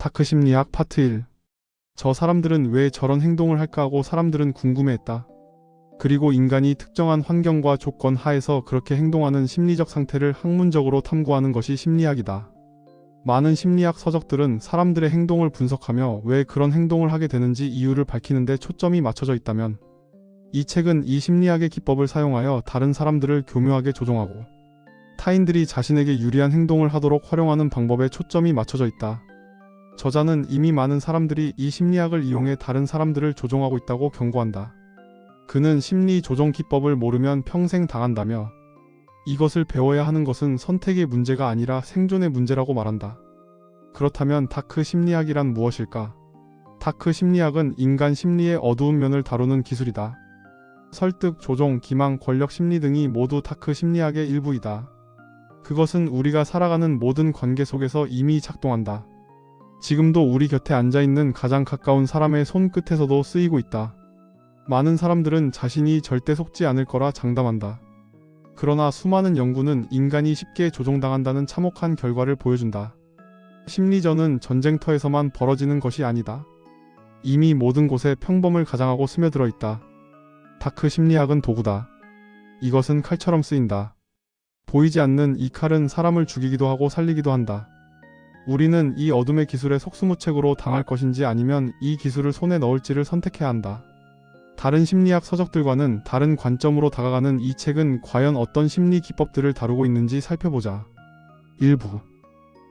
다크 심리학 파트 1. 저 사람들은 왜 저런 행동을 할까 하고 사람들은 궁금해했다. 그리고 인간이 특정한 환경과 조건 하에서 그렇게 행동하는 심리적 상태를 학문적으로 탐구하는 것이 심리학이다. 많은 심리학 서적들은 사람들의 행동을 분석하며 왜 그런 행동을 하게 되는지 이유를 밝히는 데 초점이 맞춰져 있다면, 이 책은 이 심리학의 기법을 사용하여 다른 사람들을 교묘하게 조종하고 타인들이 자신에게 유리한 행동을 하도록 활용하는 방법에 초점이 맞춰져 있다. 저자는 이미 많은 사람들이 이 심리학을 이용해 다른 사람들을 조종하고 있다고 경고한다. 그는 심리 조종 기법을 모르면 평생 당한다며, 이것을 배워야 하는 것은 선택의 문제가 아니라 생존의 문제라고 말한다. 그렇다면 다크 심리학이란 무엇일까? 다크 심리학은 인간 심리의 어두운 면을 다루는 기술이다. 설득, 조종, 기망, 권력 심리 등이 모두 다크 심리학의 일부이다. 그것은 우리가 살아가는 모든 관계 속에서 이미 작동한다. 지금도 우리 곁에 앉아있는 가장 가까운 사람의 손끝에서도 쓰이고 있다. 많은 사람들은 자신이 절대 속지 않을 거라 장담한다. 그러나 수많은 연구는 인간이 쉽게 조종당한다는 참혹한 결과를 보여준다. 심리전은 전쟁터에서만 벌어지는 것이 아니다. 이미 모든 곳에 평범을 가장하고 스며들어 있다. 다크 심리학은 도구다. 이것은 칼처럼 쓰인다. 보이지 않는 이 칼은 사람을 죽이기도 하고 살리기도 한다. 우리는 이 어둠의 기술에 속수무책으로 당할 것인지 아니면 이 기술을 손에 넣을지를 선택해야 한다. 다른 심리학 서적들과는 다른 관점으로 다가가는 이 책은 과연 어떤 심리 기법들을 다루고 있는지 살펴보자. 일부.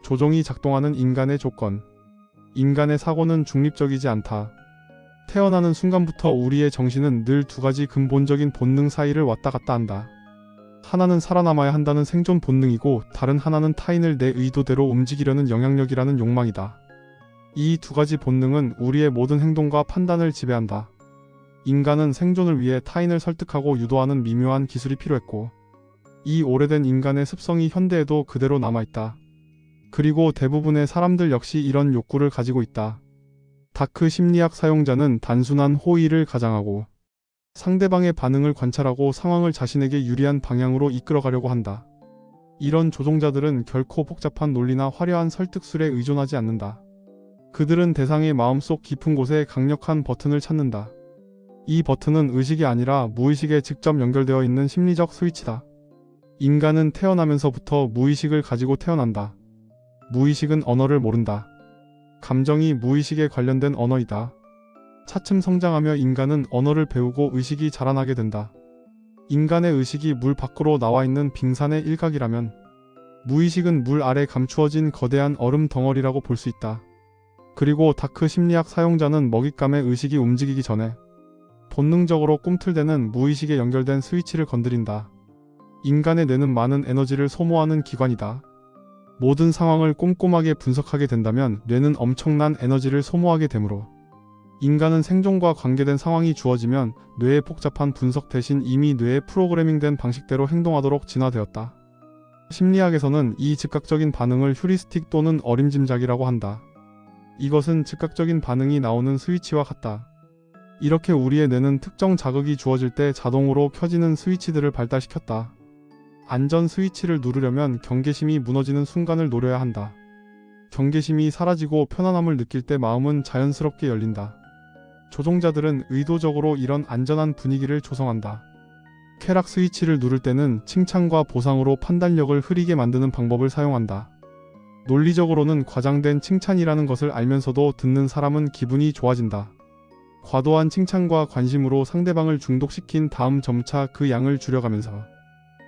조종이 작동하는 인간의 조건. 인간의 사고는 중립적이지 않다. 태어나는 순간부터 우리의 정신은 늘 두 가지 근본적인 본능 사이를 왔다 갔다 한다. 하나는 살아남아야 한다는 생존 본능이고, 다른 하나는 타인을 내 의도대로 움직이려는 영향력이라는 욕망이다. 이 두 가지 본능은 우리의 모든 행동과 판단을 지배한다. 인간은 생존을 위해 타인을 설득하고 유도하는 미묘한 기술이 필요했고, 이 오래된 인간의 습성이 현대에도 그대로 남아있다. 그리고 대부분의 사람들 역시 이런 욕구를 가지고 있다. 다크 심리학 사용자는 단순한 호의를 가장하고 상대방의 반응을 관찰하고 상황을 자신에게 유리한 방향으로 이끌어가려고 한다. 이런 조종자들은 결코 복잡한 논리나 화려한 설득술에 의존하지 않는다. 그들은 대상의 마음속 깊은 곳에 강력한 버튼을 찾는다. 이 버튼은 의식이 아니라 무의식에 직접 연결되어 있는 심리적 스위치다. 인간은 태어나면서부터 무의식을 가지고 태어난다. 무의식은 언어를 모른다. 감정이 무의식에 관련된 언어이다. 차츰 성장하며 인간은 언어를 배우고 의식이 자라나게 된다. 인간의 의식이 물 밖으로 나와 있는 빙산의 일각이라면, 무의식은 물 아래 감추어진 거대한 얼음 덩어리라고 볼 수 있다. 그리고 다크 심리학 사용자는 먹잇감의 의식이 움직이기 전에 본능적으로 꿈틀대는 무의식에 연결된 스위치를 건드린다. 인간의 뇌는 많은 에너지를 소모하는 기관이다. 모든 상황을 꼼꼼하게 분석하게 된다면 뇌는 엄청난 에너지를 소모하게 되므로, 인간은 생존과 관계된 상황이 주어지면 뇌의 복잡한 분석 대신 이미 뇌에 프로그래밍된 방식대로 행동하도록 진화되었다. 심리학에서는 이 즉각적인 반응을 휴리스틱 또는 어림짐작이라고 한다. 이것은 즉각적인 반응이 나오는 스위치와 같다. 이렇게 우리의 뇌는 특정 자극이 주어질 때 자동으로 켜지는 스위치들을 발달시켰다. 안전 스위치를 누르려면 경계심이 무너지는 순간을 노려야 한다. 경계심이 사라지고 편안함을 느낄 때 마음은 자연스럽게 열린다. 조종자들은 의도적으로 이런 안전한 분위기를 조성한다. 쾌락 스위치를 누를 때는 칭찬과 보상으로 판단력을 흐리게 만드는 방법을 사용한다. 논리적으로는 과장된 칭찬이라는 것을 알면서도 듣는 사람은 기분이 좋아진다. 과도한 칭찬과 관심으로 상대방을 중독시킨 다음 점차 그 양을 줄여가면서,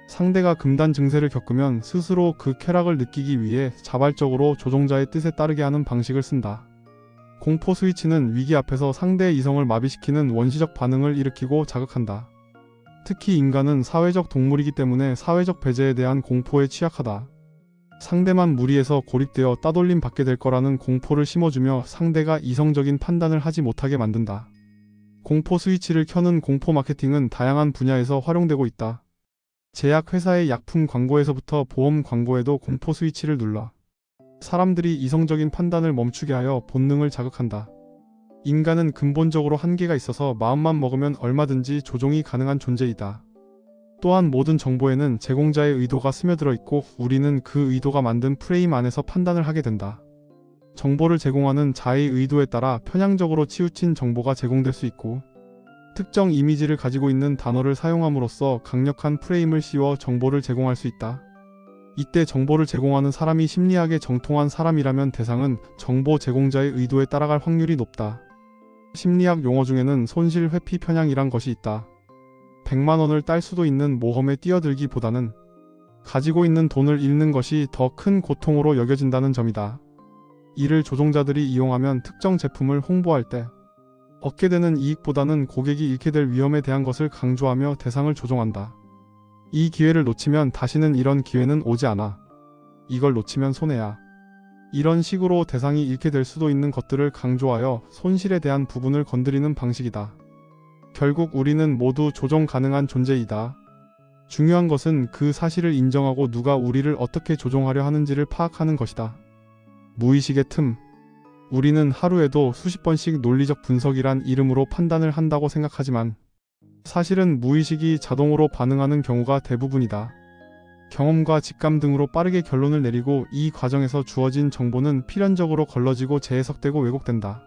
상대가 금단 증세를 겪으면 스스로 그 쾌락을 느끼기 위해 자발적으로 조종자의 뜻에 따르게 하는 방식을 쓴다. 공포 스위치는 위기 앞에서 상대의 이성을 마비시키는 원시적 반응을 일으키고 자극한다. 특히 인간은 사회적 동물이기 때문에 사회적 배제에 대한 공포에 취약하다. 상대만 무리해서 고립되어 따돌림 받게 될 거라는 공포를 심어주며 상대가 이성적인 판단을 하지 못하게 만든다. 공포 스위치를 켜는 공포 마케팅은 다양한 분야에서 활용되고 있다. 제약회사의 약품 광고에서부터 보험 광고에도 공포 스위치를 눌러 사람들이 이성적인 판단을 멈추게 하여 본능을 자극한다. 인간은 근본적으로 한계가 있어서 마음만 먹으면 얼마든지 조종이 가능한 존재이다. 또한 모든 정보에는 제공자의 의도가 스며들어 있고 우리는 그 의도가 만든 프레임 안에서 판단을 하게 된다. 정보를 제공하는 자의 의도에 따라 편향적으로 치우친 정보가 제공될 수 있고, 특정 이미지를 가지고 있는 단어를 사용함으로써 강력한 프레임을 씌워 정보를 제공할 수 있다. 이때 정보를 제공하는 사람이 심리학에 정통한 사람이라면 대상은 정보 제공자의 의도에 따라갈 확률이 높다. 심리학 용어 중에는 손실 회피 편향이란 것이 있다. 100만 원을 딸 수도 있는 모험에 뛰어들기보다는 가지고 있는 돈을 잃는 것이 더 큰 고통으로 여겨진다는 점이다. 이를 조종자들이 이용하면 특정 제품을 홍보할 때 얻게 되는 이익보다는 고객이 잃게 될 위험에 대한 것을 강조하며 대상을 조종한다. 이 기회를 놓치면 다시는 이런 기회는 오지 않아. 이걸 놓치면 손해야. 이런 식으로 대상이 잃게 될 수도 있는 것들을 강조하여 손실에 대한 부분을 건드리는 방식이다. 결국 우리는 모두 조종 가능한 존재이다. 중요한 것은 그 사실을 인정하고 누가 우리를 어떻게 조종하려 하는지를 파악하는 것이다. 무의식의 틈. 우리는 하루에도 수십 번씩 논리적 분석이란 이름으로 판단을 한다고 생각하지만 사실은 무의식이 자동으로 반응하는 경우가 대부분이다. 경험과 직감 등으로 빠르게 결론을 내리고 이 과정에서 주어진 정보는 필연적으로 걸러지고 재해석되고 왜곡된다.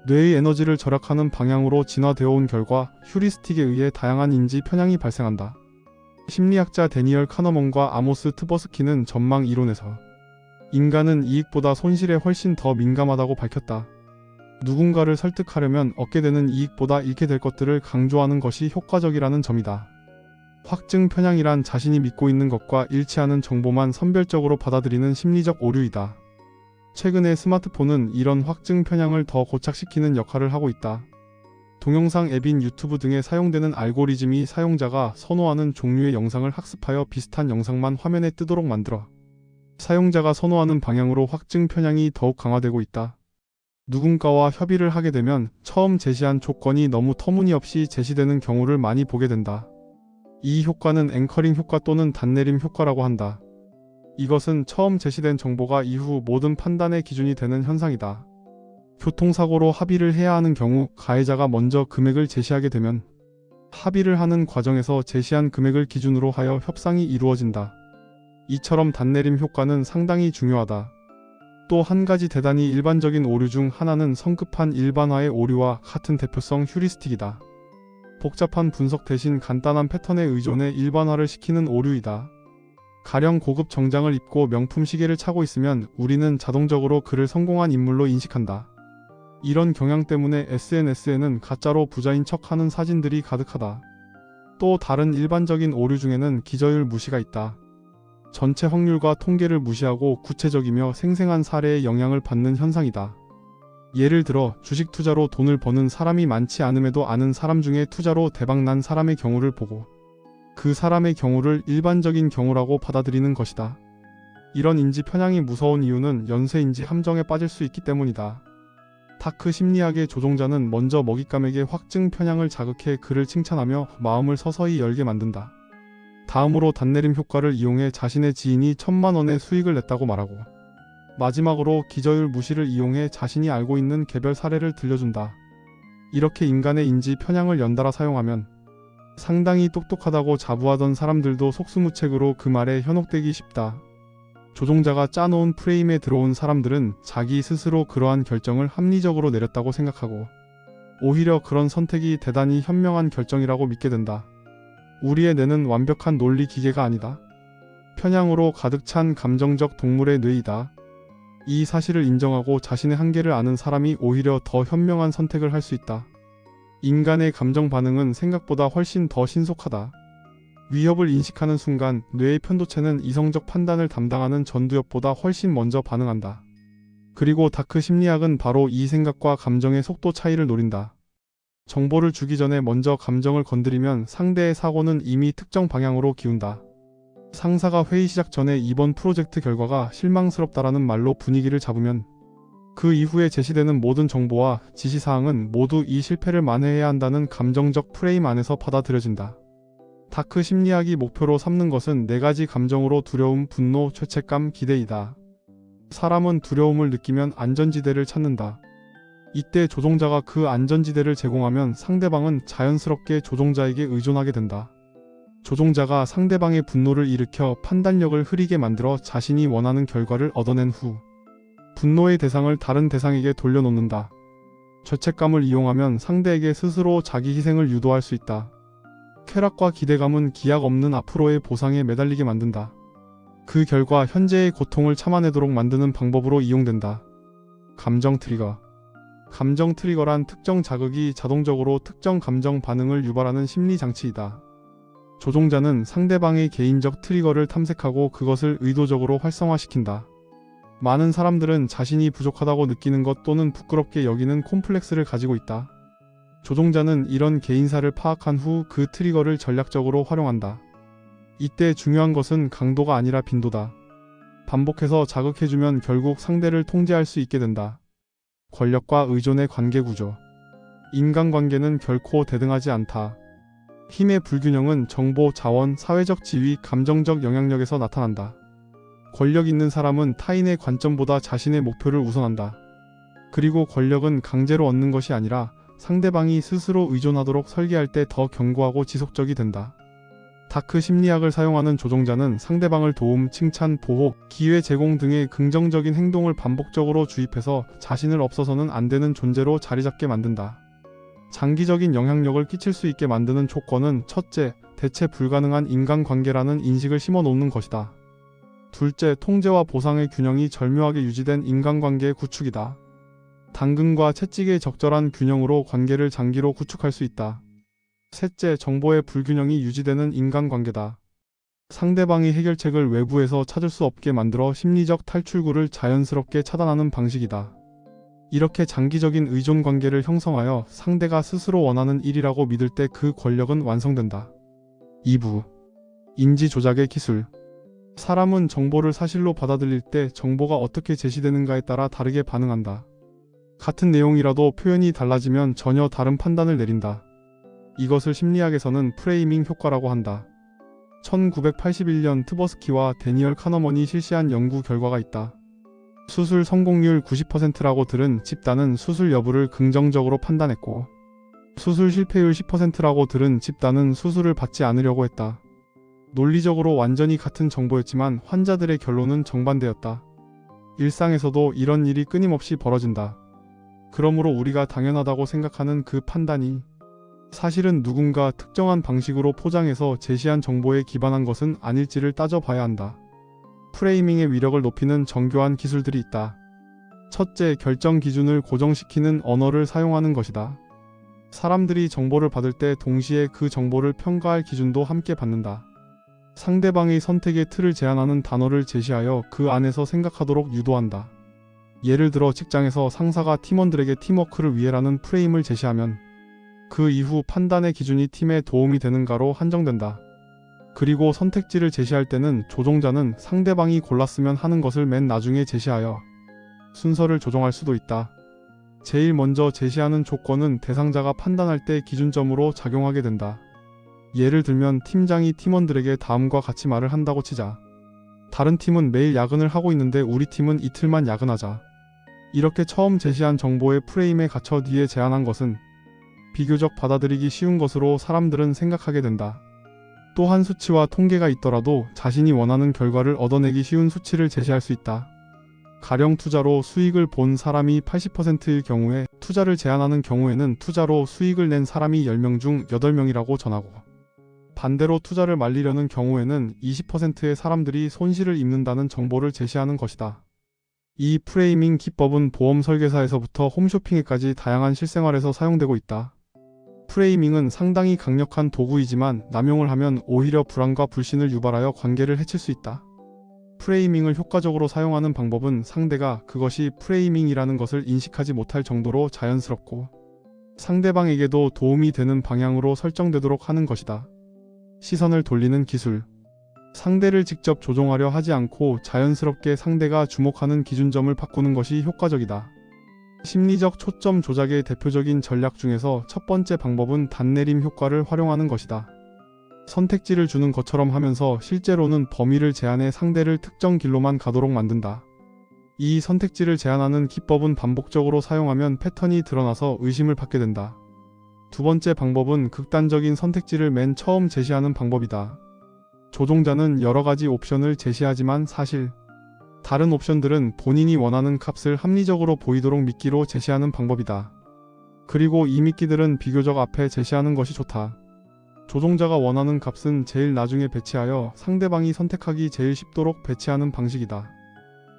뇌의 에너지를 절약하는 방향으로 진화되어 온 결과 휴리스틱에 의해 다양한 인지 편향이 발생한다. 심리학자 데니얼 카너먼과 아모스 트버스키는 전망 이론에서 인간은 이익보다 손실에 훨씬 더 민감하다고 밝혔다. 누군가를 설득하려면 얻게 되는 이익보다 잃게 될 것들을 강조하는 것이 효과적이라는 점이다. 확증 편향이란 자신이 믿고 있는 것과 일치하는 정보만 선별적으로 받아들이는 심리적 오류이다. 최근에 스마트폰은 이런 확증 편향을 더 고착시키는 역할을 하고 있다. 동영상 앱인 유튜브 등에 사용되는 알고리즘이 사용자가 선호하는 종류의 영상을 학습하여 비슷한 영상만 화면에 뜨도록 만들어 사용자가 선호하는 방향으로 확증 편향이 더욱 강화되고 있다. 누군가와 협의를 하게 되면 처음 제시한 조건이 너무 터무니없이 제시되는 경우를 많이 보게 된다. 이 효과는 앵커링 효과 또는 단내림 효과라고 한다. 이것은 처음 제시된 정보가 이후 모든 판단의 기준이 되는 현상이다. 교통사고로 합의를 해야 하는 경우 가해자가 먼저 금액을 제시하게 되면 합의를 하는 과정에서 제시한 금액을 기준으로 하여 협상이 이루어진다. 이처럼 단내림 효과는 상당히 중요하다. 또 한 가지 대단히 일반적인 오류 중 하나는 성급한 일반화의 오류와 같은 대표성 휴리스틱이다. 복잡한 분석 대신 간단한 패턴에 의존해 일반화를 시키는 오류이다. 가령 고급 정장을 입고 명품 시계를 차고 있으면 우리는 자동적으로 그를 성공한 인물로 인식한다. 이런 경향 때문에 SNS에는 가짜로 부자인 척하는 사진들이 가득하다. 또 다른 일반적인 오류 중에는 기저율 무시가 있다. 전체 확률과 통계를 무시하고 구체적이며 생생한 사례의 영향을 받는 현상이다. 예를 들어 주식 투자로 돈을 버는 사람이 많지 않음에도 아는 사람 중에 투자로 대박난 사람의 경우를 보고 그 사람의 경우를 일반적인 경우라고 받아들이는 것이다. 이런 인지 편향이 무서운 이유는 연쇄인지 함정에 빠질 수 있기 때문이다. 다크 심리학의 조종자는 먼저 먹잇감에게 확증 편향을 자극해 그를 칭찬하며 마음을 서서히 열게 만든다. 다음으로 단내림 효과를 이용해 자신의 지인이 1000만 원의 수익을 냈다고 말하고 마지막으로 기저율 무시를 이용해 자신이 알고 있는 개별 사례를 들려준다. 이렇게 인간의 인지 편향을 연달아 사용하면 상당히 똑똑하다고 자부하던 사람들도 속수무책으로 그 말에 현혹되기 쉽다. 조종자가 짜놓은 프레임에 들어온 사람들은 자기 스스로 그러한 결정을 합리적으로 내렸다고 생각하고 오히려 그런 선택이 대단히 현명한 결정이라고 믿게 된다. 우리의 뇌는 완벽한 논리 기계가 아니다. 편향으로 가득 찬 감정적 동물의 뇌이다. 이 사실을 인정하고 자신의 한계를 아는 사람이 오히려 더 현명한 선택을 할 수 있다. 인간의 감정 반응은 생각보다 훨씬 더 신속하다. 위협을 인식하는 순간 뇌의 편도체는 이성적 판단을 담당하는 전두엽보다 훨씬 먼저 반응한다. 그리고 다크 심리학은 바로 이 생각과 감정의 속도 차이를 노린다. 정보를 주기 전에 먼저 감정을 건드리면 상대의 사고는 이미 특정 방향으로 기운다. 상사가 회의 시작 전에 이번 프로젝트 결과가 실망스럽다라는 말로 분위기를 잡으면 그 이후에 제시되는 모든 정보와 지시사항은 모두 이 실패를 만회해야 한다는 감정적 프레임 안에서 받아들여진다. 다크 심리학이 목표로 삼는 것은 4가지 감정으로 두려움, 분노, 죄책감, 기대이다. 사람은 두려움을 느끼면 안전지대를 찾는다. 이때 조종자가 그 안전지대를 제공하면 상대방은 자연스럽게 조종자에게 의존하게 된다. 조종자가 상대방의 분노를 일으켜 판단력을 흐리게 만들어 자신이 원하는 결과를 얻어낸 후 분노의 대상을 다른 대상에게 돌려놓는다. 죄책감을 이용하면 상대에게 스스로 자기 희생을 유도할 수 있다. 쾌락과 기대감은 기약 없는 앞으로의 보상에 매달리게 만든다. 그 결과 현재의 고통을 참아내도록 만드는 방법으로 이용된다. 감정 트리거. 감정 트리거란 특정 자극이 자동적으로 특정 감정 반응을 유발하는 심리 장치이다. 조종자는 상대방의 개인적 트리거를 탐색하고 그것을 의도적으로 활성화시킨다. 많은 사람들은 자신이 부족하다고 느끼는 것 또는 부끄럽게 여기는 콤플렉스를 가지고 있다. 조종자는 이런 개인사를 파악한 후 그 트리거를 전략적으로 활용한다. 이때 중요한 것은 강도가 아니라 빈도다. 반복해서 자극해주면 결국 상대를 통제할 수 있게 된다. 권력과 의존의 관계구조. 인간관계는 결코 대등하지 않다. 힘의 불균형은 정보, 자원, 사회적 지위, 감정적 영향력에서 나타난다. 권력 있는 사람은 타인의 관점보다 자신의 목표를 우선한다. 그리고 권력은 강제로 얻는 것이 아니라 상대방이 스스로 의존하도록 설계할 때 더 견고하고 지속적이 된다. 다크 심리학을 사용하는 조종자는 상대방을 도움, 칭찬, 보호, 기회 제공 등의 긍정적인 행동을 반복적으로 주입해서 자신을 없어서는 안 되는 존재로 자리잡게 만든다. 장기적인 영향력을 끼칠 수 있게 만드는 조건은 첫째, 대체 불가능한 인간관계라는 인식을 심어놓는 것이다. 둘째, 통제와 보상의 균형이 절묘하게 유지된 인간관계의 구축이다. 당근과 채찍의 적절한 균형으로 관계를 장기로 구축할 수 있다. 셋째, 정보의 불균형이 유지되는 인간관계다. 상대방의 해결책을 외부에서 찾을 수 없게 만들어 심리적 탈출구를 자연스럽게 차단하는 방식이다. 이렇게 장기적인 의존관계를 형성하여 상대가 스스로 원하는 일이라고 믿을 때 그 권력은 완성된다. 2부. 인지조작의 기술. 사람은 정보를 사실로 받아들일 때 정보가 어떻게 제시되는가에 따라 다르게 반응한다. 같은 내용이라도 표현이 달라지면 전혀 다른 판단을 내린다. 이것을 심리학에서는 프레이밍 효과라고 한다. 1981년 트버스키와 데니얼 카너먼이 실시한 연구 결과가 있다. 수술 성공률 90%라고 들은 집단은 수술 여부를 긍정적으로 판단했고, 수술 실패율 10%라고 들은 집단은 수술을 받지 않으려고 했다. 논리적으로 완전히 같은 정보였지만 환자들의 결론은 정반대였다. 일상에서도 이런 일이 끊임없이 벌어진다. 그러므로 우리가 당연하다고 생각하는 그 판단이 사실은 누군가 특정한 방식으로 포장해서 제시한 정보에 기반한 것은 아닐지를 따져봐야 한다. 프레이밍의 위력을 높이는 정교한 기술들이 있다. 첫째, 결정 기준을 고정시키는 언어를 사용하는 것이다. 사람들이 정보를 받을 때 동시에 그 정보를 평가할 기준도 함께 받는다. 상대방의 선택의 틀을 제한하는 단어를 제시하여 그 안에서 생각하도록 유도한다. 예를 들어 직장에서 상사가 팀원들에게 팀워크를 위해라는 프레임을 제시하면 그 이후 판단의 기준이 팀에 도움이 되는가로 한정된다. 그리고 선택지를 제시할 때는 조종자는 상대방이 골랐으면 하는 것을 맨 나중에 제시하여 순서를 조정할 수도 있다. 제일 먼저 제시하는 조건은 대상자가 판단할 때 기준점으로 작용하게 된다. 예를 들면 팀장이 팀원들에게 다음과 같이 말을 한다고 치자. 다른 팀은 매일 야근을 하고 있는데 우리 팀은 이틀만 야근하자. 이렇게 처음 제시한 정보의 프레임에 갇혀 뒤에 제안한 것은 비교적 받아들이기 쉬운 것으로 사람들은 생각하게 된다. 또한 수치와 통계가 있더라도 자신이 원하는 결과를 얻어내기 쉬운 수치를 제시할 수 있다. 가령 투자로 수익을 본 사람이 80%일 경우에 투자를 제안하는 경우에는 투자로 수익을 낸 사람이 10명 중 8명이라고 전하고, 반대로 투자를 말리려는 경우에는 20%의 사람들이 손실을 입는다는 정보를 제시하는 것이다. 이 프레이밍 기법은 보험 설계사에서부터 홈쇼핑에까지 다양한 실생활에서 사용되고 있다. 프레이밍은 상당히 강력한 도구이지만 남용을 하면 오히려 불안과 불신을 유발하여 관계를 해칠 수 있다. 프레이밍을 효과적으로 사용하는 방법은 상대가 그것이 프레이밍이라는 것을 인식하지 못할 정도로 자연스럽고 상대방에게도 도움이 되는 방향으로 설정되도록 하는 것이다. 시선을 돌리는 기술. 상대를 직접 조종하려 하지 않고 자연스럽게 상대가 주목하는 기준점을 바꾸는 것이 효과적이다. 심리적 초점 조작의 대표적인 전략 중에서 첫 번째 방법은 단내림 효과를 활용하는 것이다. 선택지를 주는 것처럼 하면서 실제로는 범위를 제한해 상대를 특정 길로만 가도록 만든다. 이 선택지를 제한하는 기법은 반복적으로 사용하면 패턴이 드러나서 의심을 받게 된다. 두 번째 방법은 극단적인 선택지를 맨 처음 제시하는 방법이다. 조종자는 여러 가지 옵션을 제시하지만 사실 다른 옵션들은 본인이 원하는 값을 합리적으로 보이도록 미끼로 제시하는 방법이다. 그리고 이 미끼들은 비교적 앞에 제시하는 것이 좋다. 조종자가 원하는 값은 제일 나중에 배치하여 상대방이 선택하기 제일 쉽도록 배치하는 방식이다.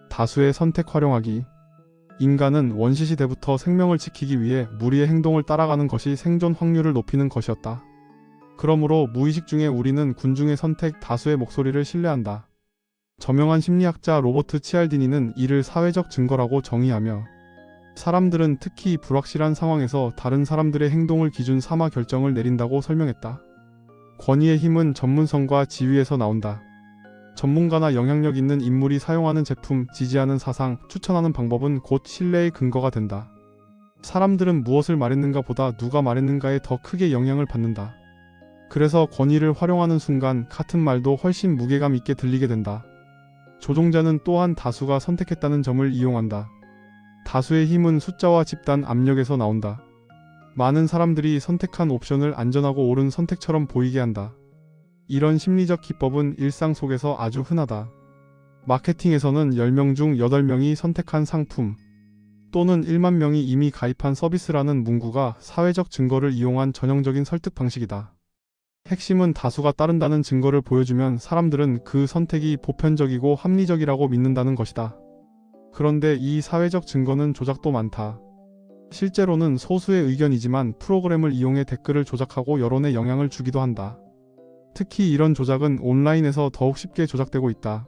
다수의 선택 활용하기. 인간은 원시시대부터 생명을 지키기 위해 무리의 행동을 따라가는 것이 생존 확률을 높이는 것이었다. 그러므로 무의식 중에 우리는 군중의 선택 다수의 목소리를 신뢰한다. 저명한 심리학자 로버트 치알디니는 이를 사회적 증거라고 정의하며 사람들은 특히 불확실한 상황에서 다른 사람들의 행동을 기준 삼아 결정을 내린다고 설명했다. 권위의 힘은 전문성과 지위에서 나온다. 전문가나 영향력 있는 인물이 사용하는 제품, 지지하는 사상, 추천하는 방법은 곧 신뢰의 근거가 된다. 사람들은 무엇을 말했는가 보다 누가 말했는가에 더 크게 영향을 받는다. 그래서 권위를 활용하는 순간 같은 말도 훨씬 무게감 있게 들리게 된다. 조종자는 또한 다수가 선택했다는 점을 이용한다. 다수의 힘은 숫자와 집단 압력에서 나온다. 많은 사람들이 선택한 옵션을 안전하고 옳은 선택처럼 보이게 한다. 이런 심리적 기법은 일상 속에서 아주 흔하다. 마케팅에서는 10명 중 8명이 선택한 상품 또는 1만 명이 이미 가입한 서비스라는 문구가 사회적 증거를 이용한 전형적인 설득 방식이다. 핵심은 다수가 따른다는 증거를 보여주면 사람들은 그 선택이 보편적이고 합리적이라고 믿는다는 것이다. 그런데 이 사회적 증거는 조작도 많다. 실제로는 소수의 의견이지만 프로그램을 이용해 댓글을 조작하고 여론에 영향을 주기도 한다. 특히 이런 조작은 온라인에서 더욱 쉽게 조작되고 있다.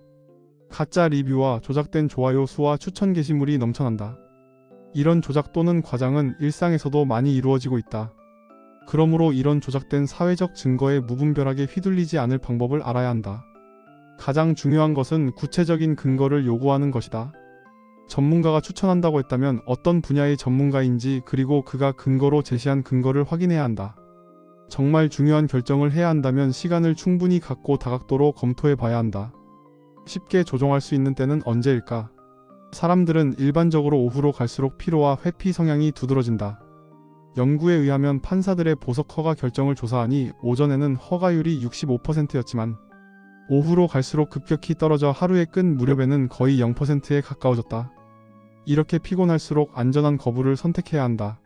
가짜 리뷰와 조작된 좋아요 수와 추천 게시물이 넘쳐난다. 이런 조작 또는 과장은 일상에서도 많이 이루어지고 있다. 그러므로 이런 조작된 사회적 증거에 무분별하게 휘둘리지 않을 방법을 알아야 한다. 가장 중요한 것은 구체적인 근거를 요구하는 것이다. 전문가가 추천한다고 했다면 어떤 분야의 전문가인지 그리고 그가 근거로 제시한 근거를 확인해야 한다. 정말 중요한 결정을 해야 한다면 시간을 충분히 갖고 다각도로 검토해 봐야 한다. 쉽게 조종할 수 있는 때는 언제일까? 사람들은 일반적으로 오후로 갈수록 피로와 회피 성향이 두드러진다. 연구에 의하면 판사들의 보석 허가 결정을 조사하니 오전에는 허가율이 65%였지만 오후로 갈수록 급격히 떨어져 하루에 끝 무렵에는 거의 0%에 가까워졌다. 이렇게 피곤할수록 안전한 거부를 선택해야 한다.